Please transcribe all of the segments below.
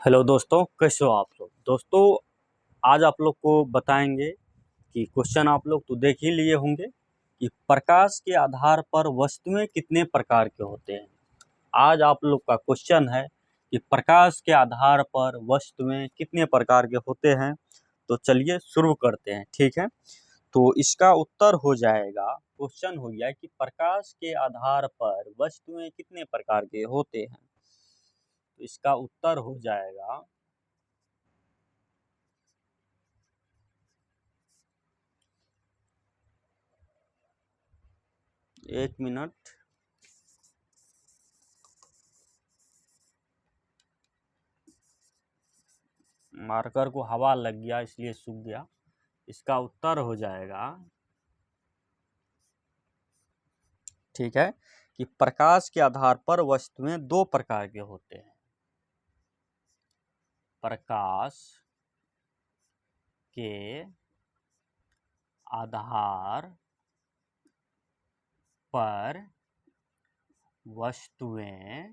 Hello दोस्तों, कैसे हो आप लोग। दोस्तों, आज आप लोग को बताएंगे कि क्वेश्चन आप लोग तो देख ही लिए होंगे कि प्रकाश के आधार पर वस्तुएं कितने प्रकार के होते हैं। आज आप लोग का क्वेश्चन है कि प्रकाश के आधार पर वस्तुएं कितने प्रकार के होते हैं। तो चलिए शुरू करते हैं, ठीक है। तो इसका उत्तर हो जाएगा, क्वेश्चन हो गया कि प्रकाश के आधार पर वस्तुएं कितने प्रकार के होते हैं। तो इसका उत्तर हो जाएगा 1 मिनट। मार्कर को हवा लग गया इसलिए सूख गया। इसका उत्तर हो जाएगा, ठीक है, कि प्रकाश के आधार पर वस्तुएं दो प्रकार के होते हैं। प्रकाश के आधार पर वस्तुएं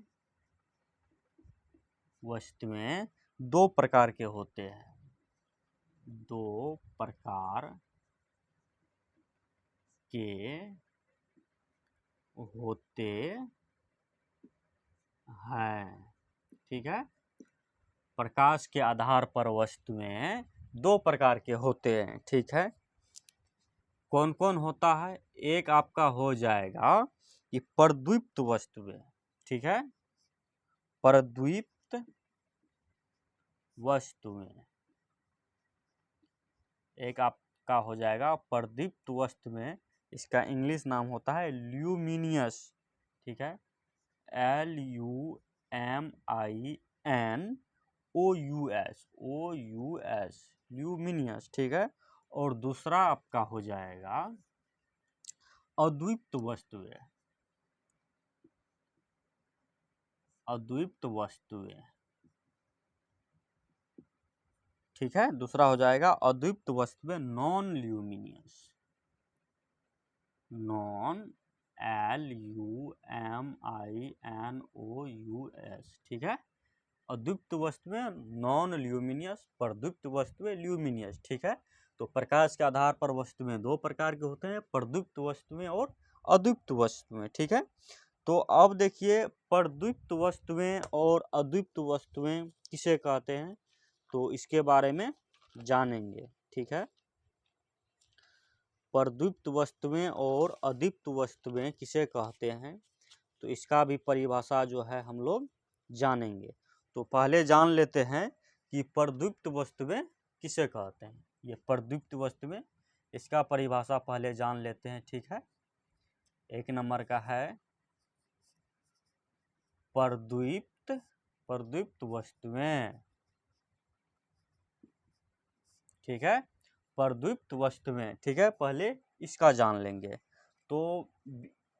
दो प्रकार के होते हैं। दो प्रकार के होते हैं, ठीक है। प्रकाश के आधार पर वस्तुएं दो प्रकार के होते हैं, ठीक है। कौन कौन होता है। एक आपका हो जाएगा कि प्रदीप्त वस्तुएं, ठीक है। प्रदीप्त वस्तुएं एक आपका हो जाएगा प्रदीप्त वस्तुएं। इसका इंग्लिश नाम होता है ल्यूमिनियस, ठीक है। LUMINOUS ल्यूमिनियस, ठीक है। और दूसरा आपका हो जाएगा अद्वित वस्तुएं। अद्वित वस्तुएं, ठीक है। दूसरा हो जाएगा अद्वित वस्तुएं नॉन ल्यूमिनियस। नॉन LUMINOUS, ठीक है। अद्वित वस्तुएं नॉन ल्यूमिनियस, प्रदीप्त वस्तुएं ल्यूमिनियस, ठीक है। तो प्रकाश के आधार पर वस्तुएं दो प्रकार के होते हैं, प्रदीप्त वस्तुएं और अद्वित वस्तुएं, ठीक है। तो अब देखिए, प्रदीप्त वस्तुएं और अद्वित वस्तुएं किसे कहते हैं, तो इसके बारे में जानेंगे, ठीक है। प्रदीप्त वस्तुएं और अदीप्त वस्तुएं किसे कहते हैं, तो इसका भी परिभाषा जो है हम लोग जानेंगे। तो पहले जान लेते हैं कि प्रदीप्त वस्तुएं किसे कहते हैं। ये प्रदीप्त वस्तुएं, इसका परिभाषा पहले जान लेते हैं, ठीक है। 1 नंबर का है प्रदीप्त वस्तुएं, ठीक है। प्रदीप्त वस्तुएं, ठीक है। पहले इसका जान लेंगे। तो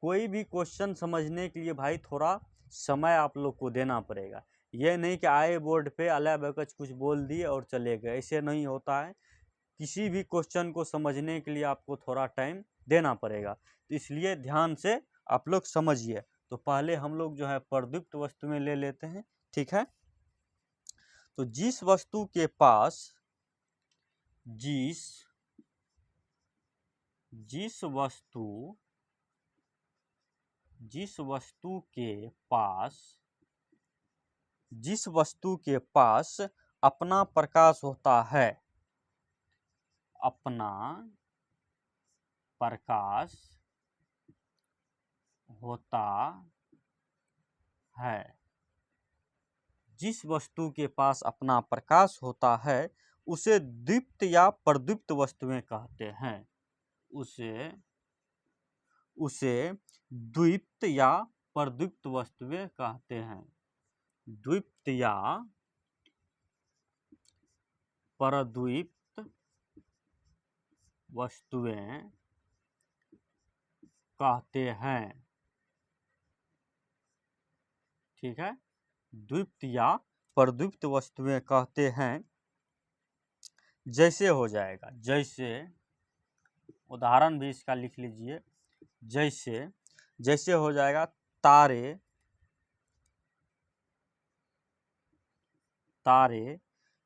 कोई भी क्वेश्चन समझने के लिए भाई थोड़ा समय आप लोग को देना पड़ेगा। ये नहीं कि आए बोर्ड पे अला बकच कुछ बोल दिए और चले गए, ऐसे नहीं होता है। किसी भी क्वेश्चन को समझने के लिए आपको थोड़ा टाइम देना पड़ेगा, तो इसलिए ध्यान से आप लोग समझिए। तो पहले हम लोग जो है प्रदीप्त वस्तुएं ले लेते हैं, ठीक है। तो जिस वस्तु के पास जिस जिस वस्तु जिस वस्तु के पास जिस वस्तु के पास अपना प्रकाश होता है, अपना प्रकाश होता है, जिस वस्तु के पास अपना प्रकाश होता है उसे दीप्त या प्रदीप्त वस्तुएं कहते हैं। उसे उसे द्वीप्त या प्रदीप्त वस्तुएं कहते हैं। द्वीप्त या प्रदीप्त वस्तुएं कहते हैं, ठीक है। द्वीप्त या प्रदीप्त वस्तुएं कहते हैं। जैसे हो जाएगा, जैसे उदाहरण भी इसका लिख लीजिए। जैसे जैसे हो जाएगा तारे तारे,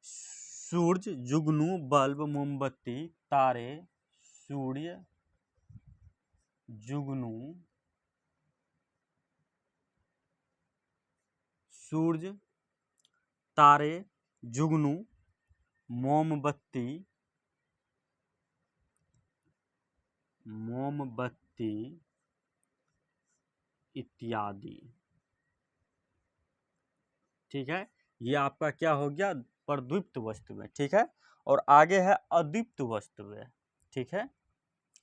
सूरज, जुगनू, बल्ब, मोमबत्ती। तारे, सूर्य, जुगनू, सूरज, तारे, जुगनू, मोमबत्ती, मोमबत्ती इत्यादि। ठीक है, ये आपका क्या हो गया, प्रदीप्त वस्तुएं। ठीक है, और आगे है अदीप्त वस्तुएं। ठीक है,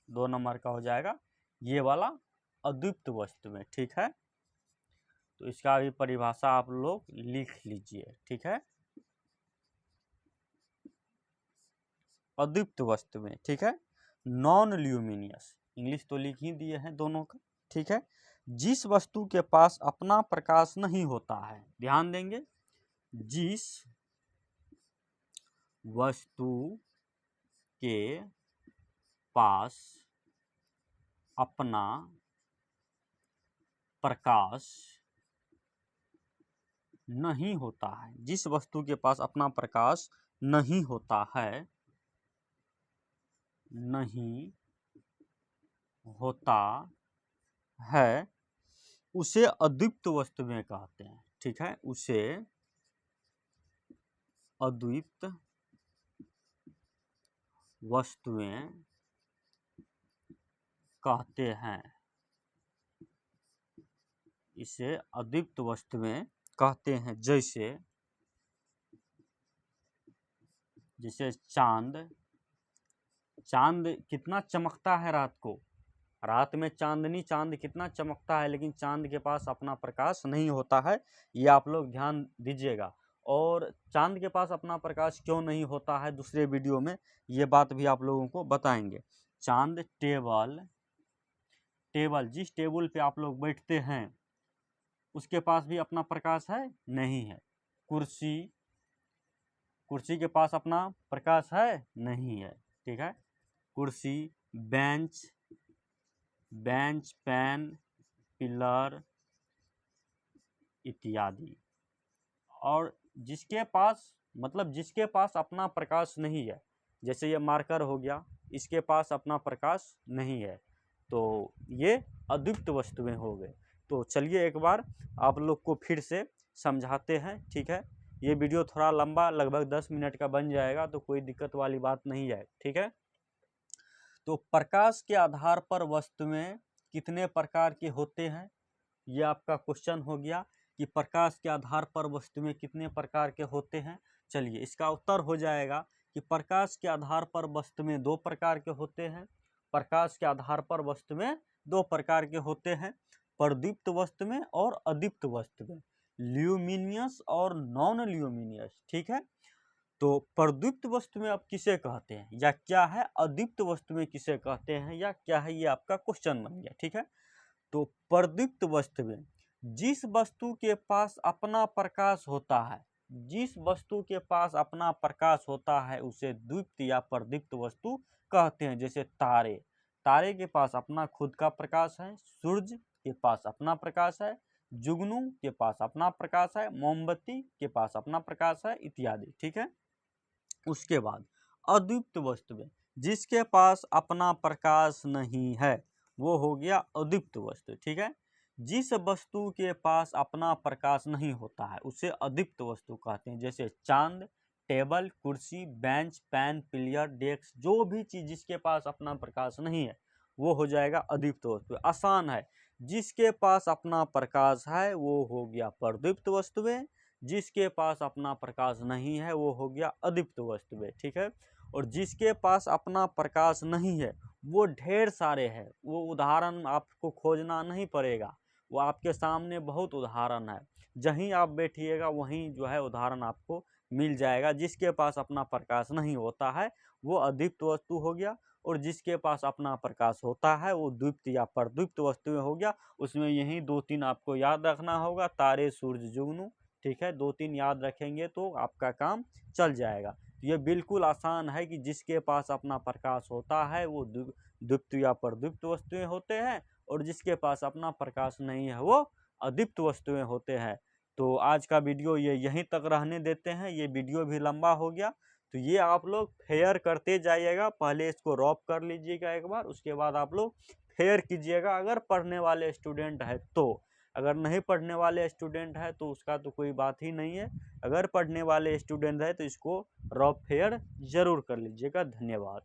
2 नंबर का हो जाएगा ये वाला, अदीप्त वस्तुएं। ठीक है, तो इसका भी परिभाषा आप लोग लिख लीजिए। ठीक है, अदीप्त वस्तुएं। ठीक है, नॉन ल्यूमिनियस, इंग्लिश तो लिख ही दिए हैं दोनों का। ठीक है, जिस वस्तु के पास अपना प्रकाश नहीं होता है, ध्यान देंगे, जिस वस्तु के पास अपना प्रकाश नहीं होता है, जिस वस्तु के पास अपना प्रकाश नहीं होता है, नहीं होता है, उसे अद्वित वस्तुएं कहते हैं। ठीक है, उसे अद्वित वस्तुएं कहते हैं, इसे अद्वित वस्तुएं कहते हैं। जैसे जैसे चांद, चांद कितना चमकता है रात को, रात में चांदनी, चांद कितना चमकता है, लेकिन चांद के पास अपना प्रकाश नहीं होता है, ये आप लोग ध्यान दीजिएगा। और चांद के पास अपना प्रकाश क्यों नहीं होता है, दूसरे वीडियो में ये बात भी आप लोगों को बताएंगे। चांद, टेबल, टेबल जिस टेबल पे आप लोग बैठते हैं उसके पास भी अपना प्रकाश है, नहीं है। कुर्सी, कुर्सी के पास अपना प्रकाश है, नहीं है। ठीक है, कुर्सी, बेंच, बेंच, पेन, पिलर इत्यादि। और जिसके पास, मतलब जिसके पास अपना प्रकाश नहीं है, जैसे ये मार्कर हो गया, इसके पास अपना प्रकाश नहीं है, तो ये अद्वित वस्तुएं हो गए। तो चलिए एक बार आप लोग को फिर से समझाते हैं। ठीक है, ये वीडियो थोड़ा लंबा, लगभग 10 मिनट का बन जाएगा, तो कोई दिक्कत वाली बात नहीं है। ठीक है, तो प्रकाश के आधार पर वस्तुएं कितने प्रकार के होते हैं, ये आपका क्वेश्चन हो गया कि प्रकाश के आधार पर वस्तुएं कितने प्रकार के होते हैं। चलिए इसका उत्तर हो जाएगा कि प्रकाश के आधार पर वस्तुएं 2 प्रकार के होते हैं। प्रकाश के आधार पर वस्तुएं 2 प्रकार के होते हैं, प्रदीप्त वस्तुएं और अदीप्त वस्तुएं, ल्यूमिनियस और नॉन ल्यूमिनियस। ठीक है, तो प्रदीप्त वस्तुएं आप किसे कहते हैं, या क्या है अदीप्त वस्तुएं किसे कहते हैं, या क्या है, ये आपका क्वेश्चन बन गया। ठीक है, तो प्रदीप्त वस्तुएं, जिस वस्तु के पास अपना प्रकाश होता है, जिस वस्तु के पास अपना प्रकाश होता है उसे दीप्त या प्रदीप्त वस्तु कहते हैं। जैसे तारे, तारे के पास अपना खुद का प्रकाश है, सूरज के पास अपना प्रकाश है, जुगनू के पास अपना प्रकाश है, मोमबत्ती के पास अपना प्रकाश है इत्यादि। ठीक है, उसके बाद अदीप्त वस्तुएं, जिसके पास अपना प्रकाश नहीं है, वो हो गया अदीप्त वस्तु। ठीक है, जिस वस्तु के पास अपना प्रकाश नहीं होता है उसे अदीप्त वस्तु कहते हैं। जैसे चांद, टेबल, कुर्सी, बेंच, पेन, पिलियर, डेस्क, जो भी चीज जिसके पास अपना प्रकाश नहीं है वो हो जाएगा अदीप्त वस्तु। आसान है, जिसके पास अपना प्रकाश है वो हो गया प्रदीप्त वस्तुएं, जिसके पास अपना प्रकाश नहीं है वो हो गया अदीप्त वस्तुएं। ठीक है, और जिसके पास अपना प्रकाश नहीं है वो ढेर सारे हैं, वो उदाहरण आपको खोजना नहीं पड़ेगा, वो आपके सामने बहुत उदाहरण है, जहीं आप बैठिएगा वहीं जो है उदाहरण आपको मिल जाएगा। जिसके पास अपना प्रकाश नहीं होता है वो अदीप्त वस्तु हो गया, और जिसके पास अपना प्रकाश होता है वो द्वीप्त या प्रदीप्त वस्तुएं हो गया। उसमें यही 2-3 आपको याद रखना होगा, तारे, सूरज, जुगनू। ठीक है, 2-3 याद रखेंगे तो आपका काम चल जाएगा। ये बिल्कुल आसान है कि जिसके पास अपना प्रकाश होता है वो द्वीप्त या प्रदीप्त वस्तुएं होते हैं, और जिसके पास अपना प्रकाश नहीं है वो अदीप्त वस्तुएं होते हैं। तो आज का वीडियो ये यहीं तक रहने देते हैं, ये वीडियो भी लंबा हो गया। तो ये आप लोग फेयर करते जाइएगा, पहले इसको रॉप कर लीजिएगा एक बार, उसके बाद आप लोग फेयर कीजिएगा अगर पढ़ने वाले स्टूडेंट है तो। अगर नहीं पढ़ने वाले स्टूडेंट है तो उसका तो कोई बात ही नहीं है। अगर पढ़ने वाले स्टूडेंट है तो इसको रॉप फेयर ज़रूर कर लीजिएगा। धन्यवाद।